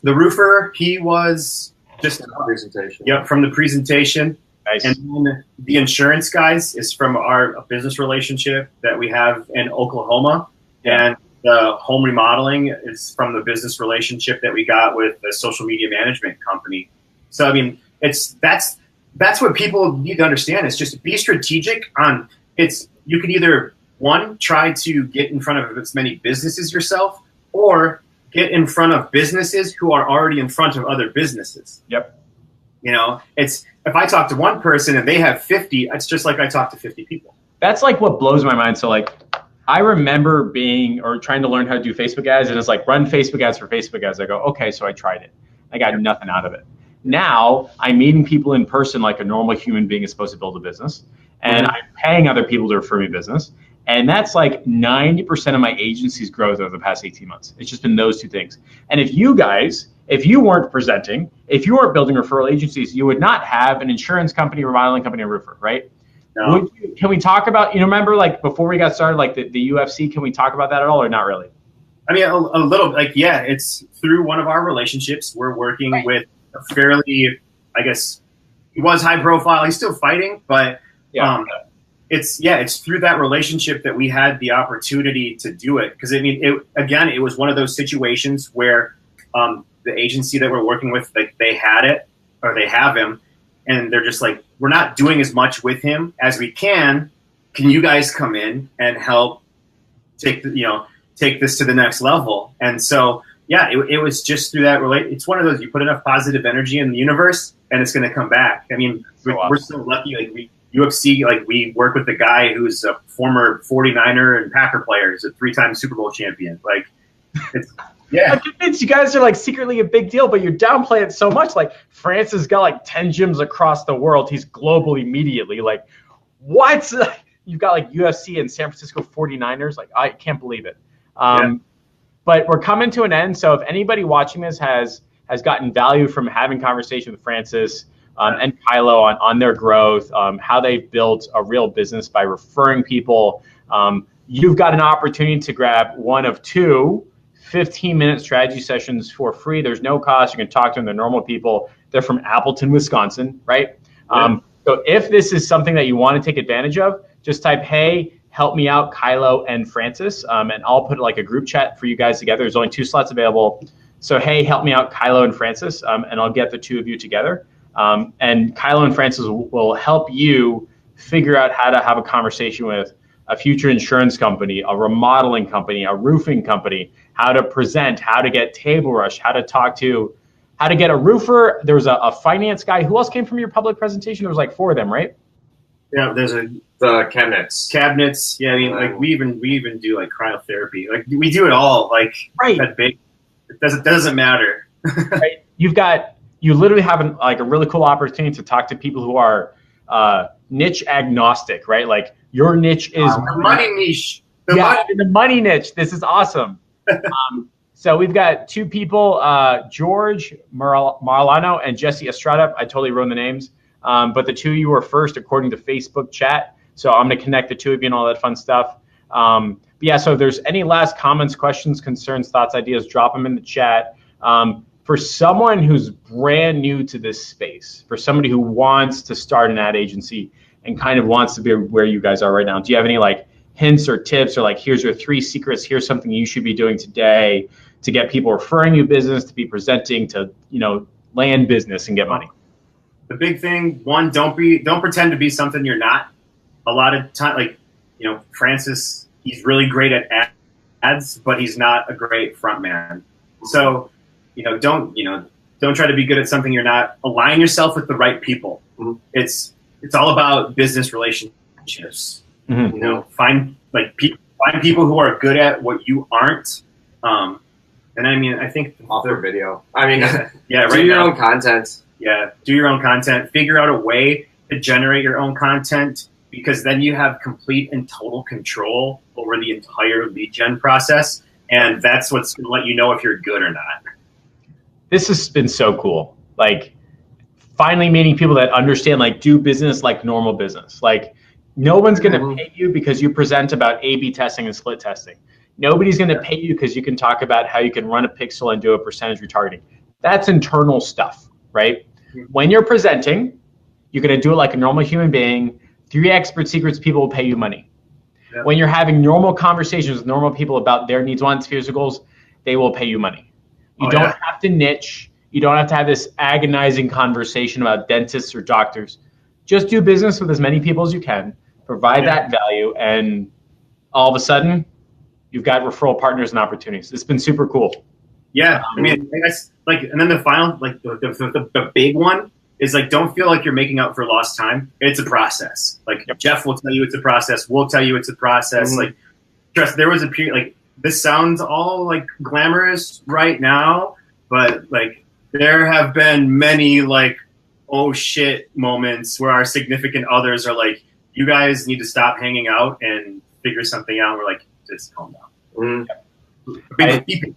The roofer, he was just the presentation. Yep, from the presentation. Nice. And then the insurance guys is from our business relationship that we have in Oklahoma. Yeah. And the home remodeling is from the business relationship that we got with the social media management company. So, I mean, that's what people need to understand. It's just be strategic on it's. You could either, one, try to get in front of as many businesses yourself, or get in front of businesses who are already in front of other businesses. Yep. You know, it's if I talk to one person and they have 50, it's just like I talk to 50 people. That's like what blows my mind. So like, I remember being or trying to learn how to do Facebook ads, and it's like run Facebook ads for Facebook ads. I go, okay, so I tried it. I got nothing out of it. Now I'm meeting people in person like a normal human being is supposed to build a business, and I'm paying other people to refer me business. And that's like 90% of my agency's growth over the past 18 months. It's just been those two things. And if you guys, if you weren't presenting, if you weren't building referral agencies, you would not have an insurance company, remodeling company, or roofer, right? No. Can we talk about, remember like before we got started, like the UFC, can we talk about that at all or not really? I mean, a little, like, yeah, it's through one of our relationships. We're working with a fairly, I guess, he was high profile. He's still fighting, but it's through that relationship that we had the opportunity to do it. Because, I mean, it was one of those situations where the agency that we're working with, like, they had it or they have him, and they're just like, we're not doing as much with him as we can. Can you guys come in and help take this to the next level? And so, yeah, it was just through that it's one of those, you put enough positive energy in the universe and it's going to come back. I mean, we're so lucky. Like UFC, like we work with the guy who's a former 49er and Packer player. He's a 3-time Super Bowl champion. Like, it's, yeah. I'm convinced you guys are like secretly a big deal, but you downplay it so much. Like Francis got like 10 gyms across the world. He's global immediately. Like what? You've got like UFC and San Francisco 49ers. Like I can't believe it. But we're coming to an end. So if anybody watching this has gotten value from having conversation with Francis and Kylo on their growth, how they've built a real business by referring people, you've got an opportunity to grab one of 2 15-minute strategy sessions for free. There's no cost. You can talk to them. They're normal people. They're from Appleton, Wisconsin, right? So if this is something that you want to take advantage of, just type, hey, help me out, Kylo and Francis, and I'll put like a group chat for you guys together. There's only 2 slots available. So, hey, help me out, Kylo and Francis, and I'll get the 2 of you together. And Kylo and Francis will help you figure out how to have a conversation with a future insurance company, a remodeling company, a roofing company, how to present, how to get table rush, how to get a roofer. There was a finance guy. Who else came from your public presentation? There was like 4 of them, right? Yeah, there's the cabinets. Yeah, I mean, like we even do like cryotherapy. Like we do it all. Like that big. It doesn't matter. Right. You literally have a really cool opportunity to talk to people who are niche agnostic, right? Like your niche is the money niche. The money niche. This is awesome. So we've got two people, George Marlano and Jesse Estrada. I totally ruined the names. But the two of you were first according to Facebook chat. So I'm going to connect the two of you and all that fun stuff. But yeah, so if there's any last comments, questions, concerns, thoughts, ideas, drop them in the chat. For someone who's brand new to this space, for somebody who wants to start an ad agency and kind of wants to be where you guys are right now, do you have any like hints or tips or like, here's your 3 secrets, here's something you should be doing today to get people referring you business, to be presenting, to, you know, land business and get money? The big thing, one, don't pretend to be something you're not. A lot of time, like, you know, Francis, he's really great at ads, but he's not a great front man. So, don't try to be good at something you're not. Align yourself with the right people. Mm-hmm. It's all about business relationships. Mm-hmm. You know, find people who are good at what you aren't. And I mean, I think author video. I mean, yeah, do your own content. Yeah, do your own content. Figure out a way to generate your own content, because then you have complete and total control over the entire lead gen process, and that's what's going to let you know if you're good or not. This has been so cool. Like, finally meeting people that understand, like, do business like normal business. Like, no one's going to pay you because you present about A/B testing and split testing. Nobody's going to pay you because you can talk about how you can run a pixel and do a percentage retargeting. That's internal stuff, right? When you're presenting, you're going to do it like a normal human being. 3 expert secrets, people will pay you money. Yep. When you're having normal conversations with normal people about their needs, wants, fears, or goals, they will pay you money. You don't have to niche. You don't have to have this agonizing conversation about dentists or doctors. Just do business with as many people as you can, provide that value, and all of a sudden, you've got referral partners and opportunities. It's been super cool. Yeah, I mean, that's like, and then the final, like the big one is like, don't feel like you're making up for lost time. It's a process. Like Jeff will tell you it's a process. We'll tell you it's a process. Mm-hmm. Like, trust. There was a period, like, this sounds all like glamorous right now, but like there have been many like, oh shit moments where our significant others are like, you guys need to stop hanging out and figure something out. We're like, just calm down. Mm-hmm.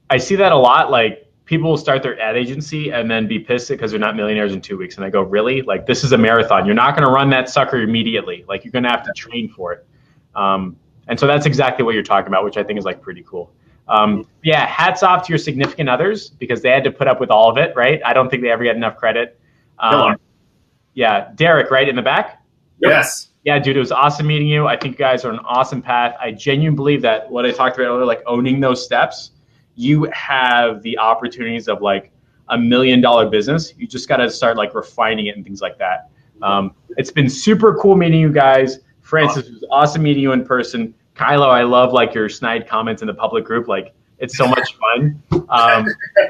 I see that a lot. Like, people will start their ad agency and then be pissed because they're not millionaires in 2 weeks. And I go, really? Like, this is a marathon. You're not going to run that sucker immediately. Like, you're going to have to train for it. And so that's exactly what you're talking about, which I think is like pretty cool. Yeah, hats off to your significant others because they had to put up with all of it, right? I don't think they ever get enough credit. Yeah, Derek, right in the back? Yes. Yeah, dude, it was awesome meeting you. I think you guys are on an awesome path. I genuinely believe that what I talked about earlier, like owning those steps, you have the opportunities of like $1 million business. You just got to start like refining it and things like that. It's been super cool meeting you guys. Francis, it was awesome meeting you in person. Kylo, I love like your snide comments in the public group. Like, it's so much fun. It's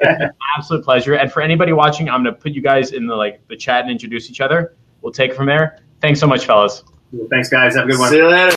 an absolute pleasure. And for anybody watching, I'm going to put you guys in the chat and introduce each other. We'll take it from there. Thanks so much, fellas. Thanks, guys. Have a good one. See you later.